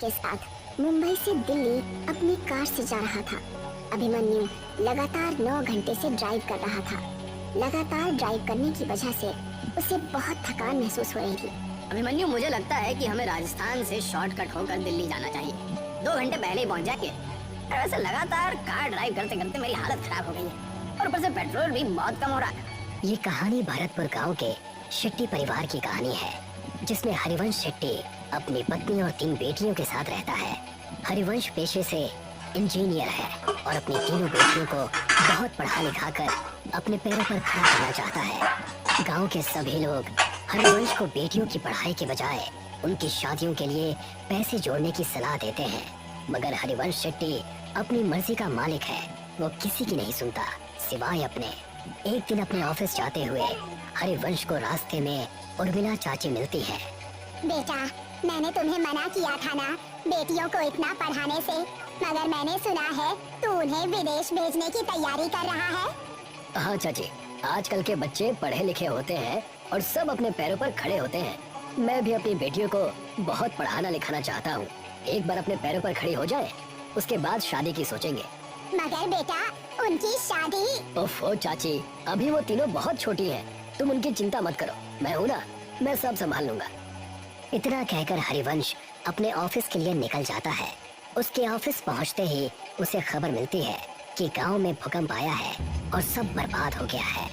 के साथ मुंबई से दिल्ली अपनी कार से जा रहा था। अभिमन्यु लगातार 9 घंटे से ड्राइव कर रहा था। लगातार ड्राइव करने की वजह से उसे बहुत थकान महसूस हो रही थी। अभिमन्यु, मुझे लगता है कि हमें राजस्थान से शॉर्टकट होकर दिल्ली जाना चाहिए। 2 घंटे पहले ही पहुंच जाएंगे। वैसे लगातार कार ड्राइव करते करते मेरी हालत खराब हो गई है और ऊपर से पेट्रोल भी बहुत कम हो रहा है। ये कहानी भरतपुर गांव के शेट्टी परिवार की कहानी है, जिसमें हरिवंश शेट्टी अपनी पत्नी और 3 बेटियों के साथ रहता है। हरिवंश पेशे से इंजीनियर है और अपनी तीनों बेटियों को बहुत पढ़ा लिखा कर अपने पैरों पर खड़ा करना चाहता है। गांव के सभी लोग हरिवंश को बेटियों की पढ़ाई के बजाय उनकी शादियों के लिए पैसे जोड़ने की सलाह देते हैं, मगर हरिवंश शेट्टी अपनी मर्जी का मालिक है। वो किसी की नहीं सुनता सिवाय अपने। एक दिन अपने ऑफिस जाते हुए हरिवंश को रास्ते में उर्मिला चाची मिलती है। बेटा, मैंने तुम्हें मना किया था ना बेटियों को इतना पढ़ाने से, मगर मैंने सुना है तू उन्हें विदेश भेजने की तैयारी कर रहा है। हाँ चाची, आजकल के बच्चे पढ़े लिखे होते हैं और सब अपने पैरों पर खड़े होते हैं। मैं भी अपनी बेटियों को बहुत पढ़ाना लिखाना चाहता हूँ। एक बार अपने पैरों पर खड़ी हो जाए, उसके बाद शादी की सोचेंगे। मगर बेटा, उनकी शादी। ओफो चाची, अभी वो तीनों बहुत छोटी हैं। तुम उनकी चिंता मत करो, मैं हूँ ना, मैं सब संभाल लूंगा। इतना कहकर हरिवंश अपने ऑफिस के लिए निकल जाता है। उसके ऑफिस पहुँचते ही उसे खबर मिलती है कि गांव में भूकंप आया है और सब बर्बाद हो गया है।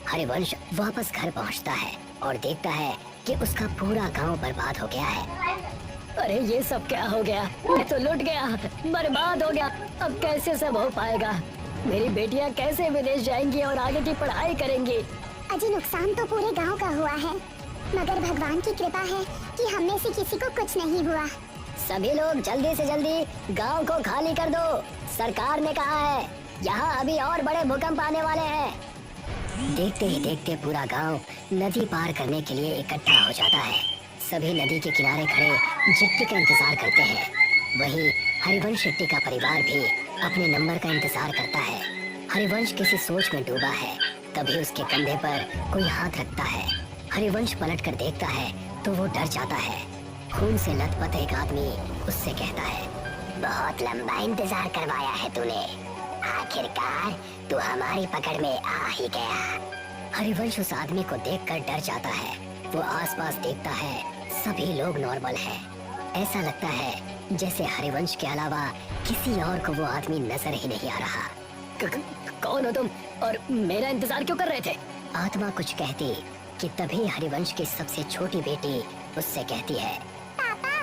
हरिवंश वापस घर पहुँचता है और देखता है कि उसका पूरा गांव बर्बाद हो गया है। अरे ये सब क्या हो गया? मैं तो लुट गया, बर्बाद हो गया। अब कैसे सब हो पाएगा? मेरी बेटियां कैसे विदेश जाएंगी और आगे की पढ़ाई करेंगी? अजी, नुकसान तो पूरे गांव का हुआ है, मगर भगवान की कृपा है कि हम में से किसी को कुछ नहीं हुआ। सभी लोग जल्दी से जल्दी गांव को खाली कर दो, सरकार ने कहा है। यहाँ अभी और बड़े भूकंप आने वाले हैं। देखते ही देखते पूरा गांव नदी पार करने के लिए इकट्ठा हो जाता है। सभी नदी के किनारे खड़े चिट्ठी का इंतजार करते हैं। वहीं हरिवंश शेट्टी का परिवार भी अपने नंबर का इंतजार करता है। हरिवंश किसी सोच में डूबा है, तभी उसके कंधे पर कोई हाथ रखता है। हरिवंश पलट कर देखता है तो वो डर जाता है। खून से लथपथ एक आदमी उससे कहता है, बहुत लंबा इंतजार करवाया है तूने, आखिरकार तू हमारी पकड़ में आ ही गया। हरिवंश उस आदमी को देखकर डर जाता है। वो आसपास देखता है, सभी लोग नॉर्मल हैं। ऐसा लगता है जैसे हरिवंश के अलावा किसी और को वो आदमी नजर ही नहीं आ रहा। कौन हो तुम और मेरा इंतजार क्यों कर रहे थे? आत्मा कुछ कहती कि तभी हरिवंश की सबसे छोटी बेटी उससे कहती है, पापा,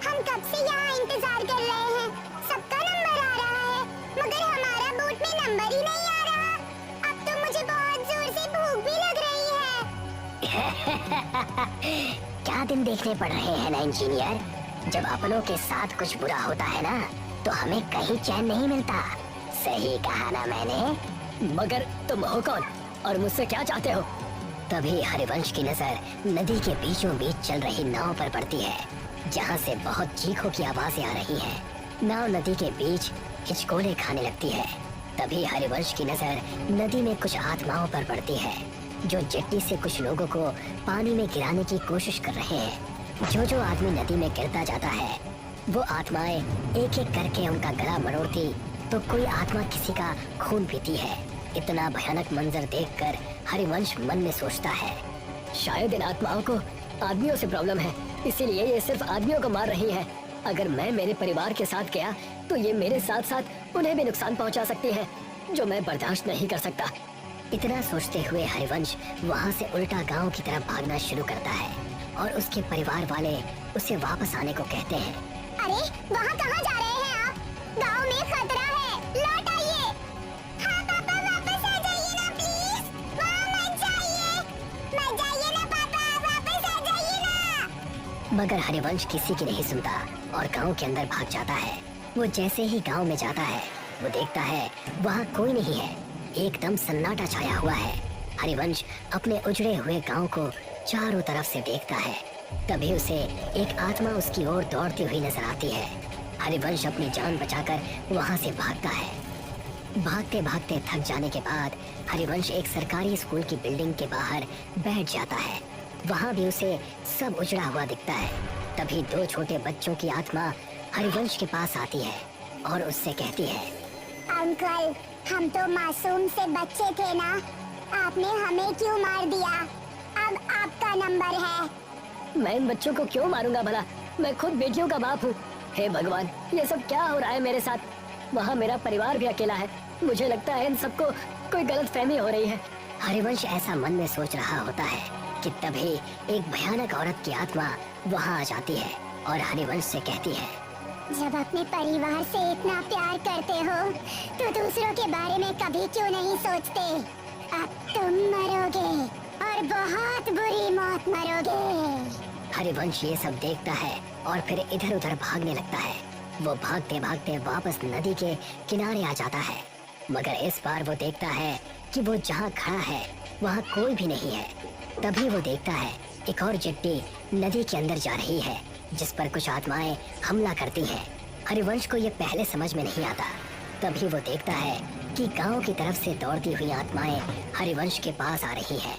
हम कब से यहाँ इंतजार कर रहे हैं। सबका नंबर आ रहा है, मगर हमारा बूट में नंबर ही नहीं आ रहा। अब तो मुझे बहुत जोर से भूख भी लग रही है। क्या दिन देखने पड़ रहे हैं ना इंजीनियर। जब अपनों के साथ कुछ बुरा होता है ना, तो हमें कहीं चैन नहीं मिलता। सही कहा ना मैंने? मगर तुम हो कौन और मुझसे क्या चाहते हो? तभी हरिवंश की नजर नदी के बीचों बीच चल रही नाव पर पड़ती है, जहाँ से बहुत चीखों की आवाजें आ रही हैं। नाव नदी के बीच हिचकोले खाने लगती है। तभी हरिवंश की नजर नदी में कुछ आत्माओं पर पड़ती है, जो जेट्टी से कुछ लोगों को पानी में गिराने की कोशिश कर रहे हैं। जो आदमी नदी में गिरता जाता है, वो आत्माएं एक एक करके उनका गला मरोड़ती, तो कोई आत्मा किसी का खून पीती है। इतना भयानक मंजर देखकर हरिवंश मन में सोचता है, शायद इन आत्माओं को आदमियों से प्रॉब्लम है, इसीलिए ये सिर्फ आदमियों को मार रही है। अगर मैं मेरे परिवार के साथ गया तो ये मेरे साथ साथ उन्हें भी नुकसान पहुंचा सकती है, जो मैं बर्दाश्त नहीं कर सकता। इतना सोचते हुए हरिवंश वहाँ से उल्टा गांव की तरफ भागना शुरू करता है और उसके परिवार वाले उसे वापस आने को कहते हैं। अरे, वहाँ कहाँ जा रहे हैं आप? गांव में खतरा है, लौट आइए। हाँ पापा, वापस आ जाइए ना प्लीज। वहाँ मत जाइए ना पापा, वापस आ जाइए ना। मगर हरिवंश किसी की नहीं सुनता और गांव के अंदर भाग जाता है। वो जैसे ही गांव में जाता है, वो देखता है वहाँ कोई नहीं है, एकदम सन्नाटा छाया हुआ है। हरिवंश अपने उजड़े हुए गांव को चारों तरफ से देखता है। तभी उसे एक आत्मा उसकी ओर दौड़ती हुई नजर आती है। हरिवंश अपनी जान बचाकर वहां से भागता है। भागते भागते थक जाने के बाद हरिवंश एक सरकारी स्कूल की बिल्डिंग के बाहर बैठ जाता है। वहां भी उसे सब उजड़ा हुआ दिखता है। तभी 2 छोटे बच्चों की आत्मा हरिवंश के पास आती है और उससे कहती है, अंकल, हम तो मासूम से बच्चे थे ना, आपने हमें क्यों मार दिया? अब आपका नंबर है। मैं इन बच्चों को क्यों मारूंगा भला? मैं खुद बेटियों का बाप हूँ। हे भगवान, ये सब क्या हो रहा है मेरे साथ? वहाँ मेरा परिवार भी अकेला है। मुझे लगता है इन सबको कोई गलतफहमी हो रही है। हरिवंश ऐसा मन में सोच रहा होता है कि तभी एक भयानक औरत की आत्मा वहाँ आ जाती है और हरिवंश से कहती है, जब अपने परिवार से इतना प्यार करते हो तो दूसरों के बारे में कभी क्यों नहीं सोचते? अब तुम मरोगे और बहुत बुरी मौत मरोगे। हरिवंश ये सब देखता है और फिर इधर उधर भागने लगता है। वो भागते भागते वापस नदी के किनारे आ जाता है, मगर इस बार वो देखता है कि वो जहाँ खड़ा है वहाँ कोई भी नहीं है। तभी वो देखता है एक और चिट्ठी नदी के अंदर जा रही है, जिस पर कुछ आत्माएं हमला करती हैं। हरिवंश को ये पहले समझ में नहीं आता। तभी वो देखता है कि गांव की तरफ से दौड़ती हुई आत्माएं हरिवंश के पास आ रही हैं।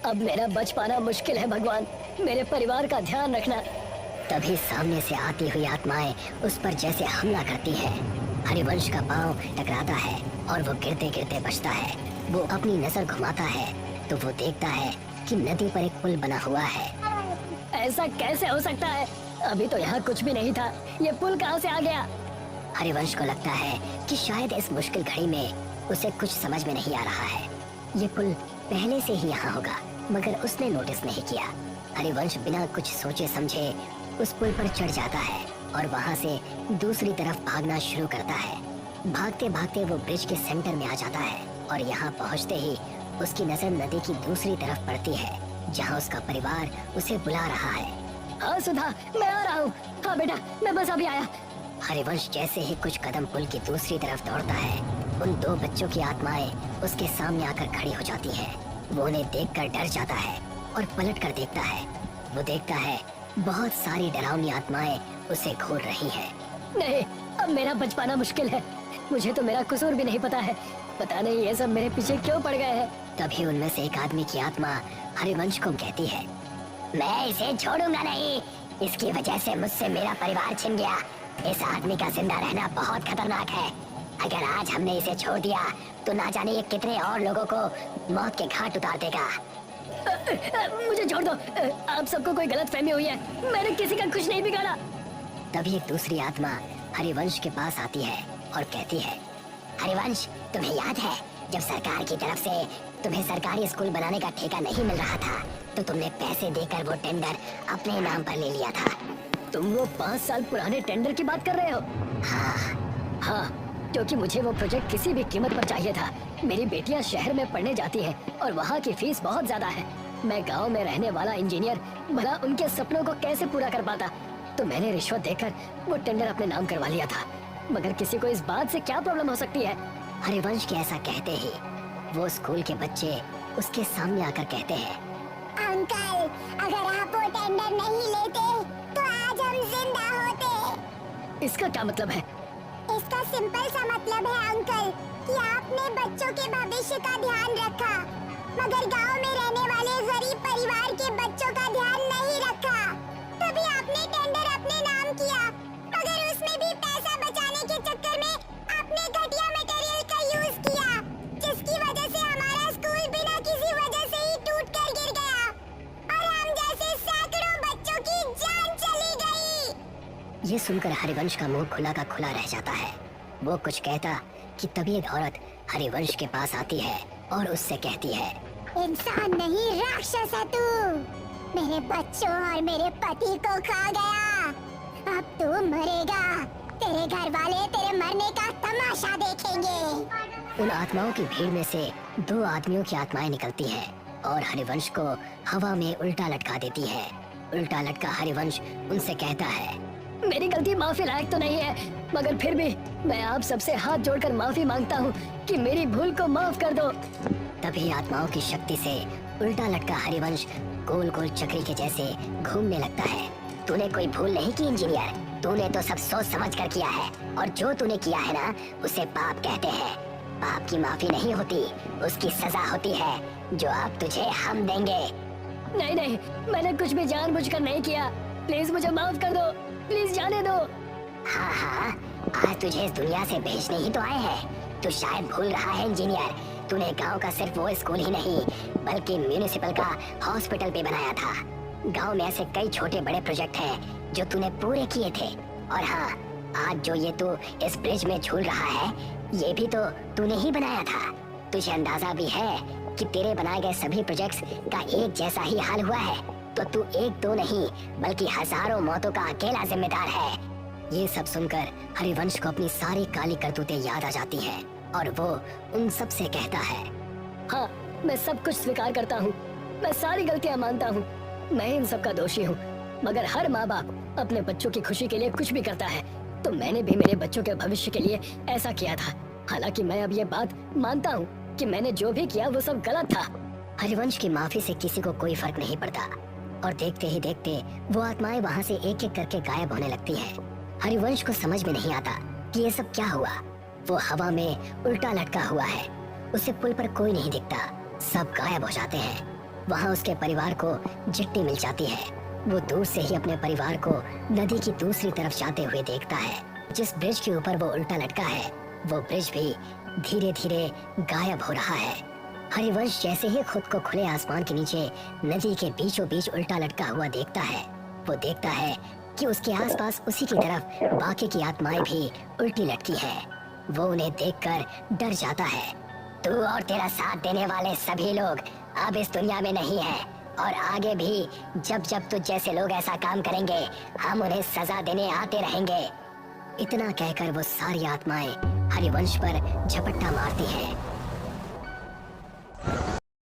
अब मेरा बच पाना मुश्किल है भगवान, मेरे परिवार का ध्यान रखना। तभी सामने से आती हुई आत्माएं उस पर जैसे हमला करती हैं। हरिवंश का पांव टकराता है और वो गिरते गिरते बचता है। वो अपनी नजर घुमाता है तो वो देखता है कि नदी पर एक पुल बना हुआ है। ऐसा कैसे हो सकता है? अभी तो यहाँ कुछ भी नहीं था, ये पुल कहाँ से आ गया? हरिवंश को लगता है कि शायद इस मुश्किल घड़ी में उसे कुछ समझ में नहीं आ रहा है। ये पुल पहले से ही यहाँ होगा, मगर उसने नोटिस नहीं किया। हरिवंश बिना कुछ सोचे समझे उस पुल पर चढ़ जाता है और वहाँ से दूसरी तरफ भागना शुरू करता है। भागते भागते वो ब्रिज के सेंटर में आ जाता है और यहाँ पहुँचते ही उसकी नजर नदी की दूसरी तरफ पड़ती है, जहाँ उसका परिवार उसे बुला रहा है। हाँ सुधा, मैं आ रहा हूँ। हाँ बेटा, मैं बस अभी आया। हरिवंश जैसे ही कुछ कदम पुल की दूसरी तरफ दौड़ता है, उन दो बच्चों की आत्माएं उसके सामने आकर खड़ी हो जाती हैं। वो उन्हें देखकर डर जाता है और पलट कर देखता है। वो देखता है बहुत सारी डरावनी आत्माएं उसे घूर रही हैं। नहीं, अब मेरा बच पाना मुश्किल है। मुझे तो मेरा कसूर भी नहीं पता है। पता नहीं ये सब मेरे पीछे क्यों पड़ गए हैं। तभी उनमें से एक आदमी की आत्मा हरिवंश को कहती है, मैं इसे छोड़ूंगा नहीं। इसकी वजह से मुझसे मेरा परिवार छिन गया। इस आदमी का जिंदा रहना बहुत खतरनाक है। अगर आज हमने इसे छोड़ दिया तो ना जाने ये कितने और लोगों को मौत के घाट उतार देगा। मुझे छोड़ दो। आप सबको कोई गलतफहमी हुई है। मैंने किसी का कुछ नहीं बिगाड़ा। तभी एक दूसरी आत्मा हरिवंश के पास आती है और कहती है, हरिवंश, तुम्हें याद है जब सरकार की तरफ से तुम्हें सरकारी स्कूल बनाने का ठेका नहीं मिल रहा था तो तुमने पैसे देकर वो टेंडर अपने नाम पर ले लिया था? तुम वो 5 साल पुराने टेंडर की बात कर रहे हो? हाँ, क्योंकि मुझे वो प्रोजेक्ट किसी भी कीमत पर चाहिए था। मेरी बेटियां शहर में पढ़ने जाती हैं और वहाँ की फीस बहुत ज्यादा है। मैं गांव में रहने वाला इंजीनियर भला उनके सपनों को कैसे पूरा कर पाता? तो मैंने रिश्वत देकर वो टेंडर अपने नाम करवा लिया था। मगर किसी को इस बात से क्या प्रॉब्लम हो सकती है? हरिवंश के ऐसा कहते ही वो स्कूल के बच्चे उसके सामने आकर कहते हैं, अंकल, अगर आप वो टेंडर नहीं लेते तो आज हम जिंदा होते। इसका क्या मतलब है? इसका सिंपल सा मतलब है अंकल कि आपने बच्चों के भविष्य का ध्यान रखा, मगर गांव में रहने वाले गरीब परिवार के बच्चों का ध्यान नहीं रखा। तभी आपने टेंडर अपने नाम किया, मगर उसमें भी पैसा बचाने के चक्कर में आपने घटिया मटेरियल का यूज किया, जिसकी वजह से हमारा स्कूल बिना किसी वजह से ही टूट कर गिर गया और हम जैसे सैकड़ों बच्चों की जान चली गई। ये सुनकर हरिवंश का मुंह खुला का खुला रह जाता है। वो कुछ कहता कि तभी एक औरत हरिवंश के पास आती है और उससे कहती है, इंसान नहीं राक्षस है तू। मेरे बच्चों और मेरे पति को खा गया। अब तू मरेगा। तेरे घर वाले तेरे मरने का तमाशा देखेंगे। उन आत्माओं की भीड़ में से 2 आदमियों की आत्माएं निकलती हैं और हरिवंश को हवा में उल्टा लटका देती है। उल्टा लटका हरिवंश उनसे कहता है, मेरी गलती माफी लायक तो नहीं है, मगर फिर भी मैं आप सबसे हाथ जोड़कर माफी मांगता हूँ कि मेरी भूल को माफ कर दो। तभी आत्माओं की शक्ति से उल्टा लटका हरिवंश गोल गोल चक्री के जैसे घूमने लगता है। तूने कोई भूल नहीं की इंजीनियर, तूने तो सब सोच समझ कर किया है और जो तूने किया है ना उसे पाप कहते हैं। पाप की माफी नहीं होती, उसकी सजा होती है जो अब तुझे हम देंगे। नहीं नहीं, मैंने कुछ भी जानबूझकर नहीं किया। प्लीज मुझे माफ कर दो, प्लीज जाने दो। तुझे इस दुनिया से भेजने ही तो आए हैं। तू शायद भूल रहा है इंजीनियर, तूने गांव का सिर्फ वो स्कूल ही नहीं बल्कि म्यूनिसिपल का हॉस्पिटल भी बनाया था। गांव में ऐसे कई छोटे बड़े प्रोजेक्ट हैं जो तूने पूरे किए थे। और हाँ, आज जो ये तू इस ब्रिज में झूल रहा है, ये भी तो तूने ही बनाया था। तुझे अंदाजा भी है कि तेरे बनाए गए सभी प्रोजेक्ट्स का एक जैसा ही हाल हुआ है, तो तू एक दो नहीं बल्कि हजारों मौतों का अकेला जिम्मेदार है। ये सब सुनकर हरिवंश को अपनी सारी काली करतूतें याद आ जाती हैं और वो उन सब से कहता है, हाँ, मैं सब कुछ स्वीकार करता हूँ, मैं सारी गलतियाँ मानता हूँ, मैं इन सब का दोषी हूँ। मगर हर माँ बाप अपने बच्चों की खुशी के लिए कुछ भी करता है, तो मैंने भी मेरे बच्चों के भविष्य के लिए ऐसा किया था। हालांकि मैं अब ये बात मानता हूँ कि मैंने जो भी किया वो सब गलत था। हरिवंश की माफी से किसी को कोई फर्क नहीं पड़ता और देखते ही देखते वो आत्माएं वहाँ से एक एक करके गायब होने लगती हैं। हरिवंश को समझ में नहीं आता कि ये सब क्या हुआ। वो हवा में उल्टा लटका हुआ है, उसे पुल पर कोई नहीं दिखता, सब गायब हो जाते हैं। वहाँ उसके परिवार को चिट्ठी मिल जाती है। वो दूर से ही अपने परिवार को नदी की दूसरी तरफ जाते हुए देखता है। जिस ब्रिज के ऊपर वो उल्टा लटका है, वो ब्रिज भी धीरे धीरे गायब हो रहा है। हरिवंश जैसे ही खुद को खुले आसमान के नीचे नदी के बीचों बीच उल्टा लटका हुआ देखता है, वो देखता है कि उसके आसपास उसी की तरफ बाकी की आत्माएं भी उल्टी लटकी हैं। वो उन्हें देखकर डर जाता है। तू और तेरा साथ देने वाले सभी लोग अब इस दुनिया में नहीं है और आगे भी जब जब तुझ जैसे लोग ऐसा काम करेंगे, हम उन्हें सजा देने आते रहेंगे। इतना कहकर वो सारी आत्माएं हरिवंश पर झपट्टा मारती हैं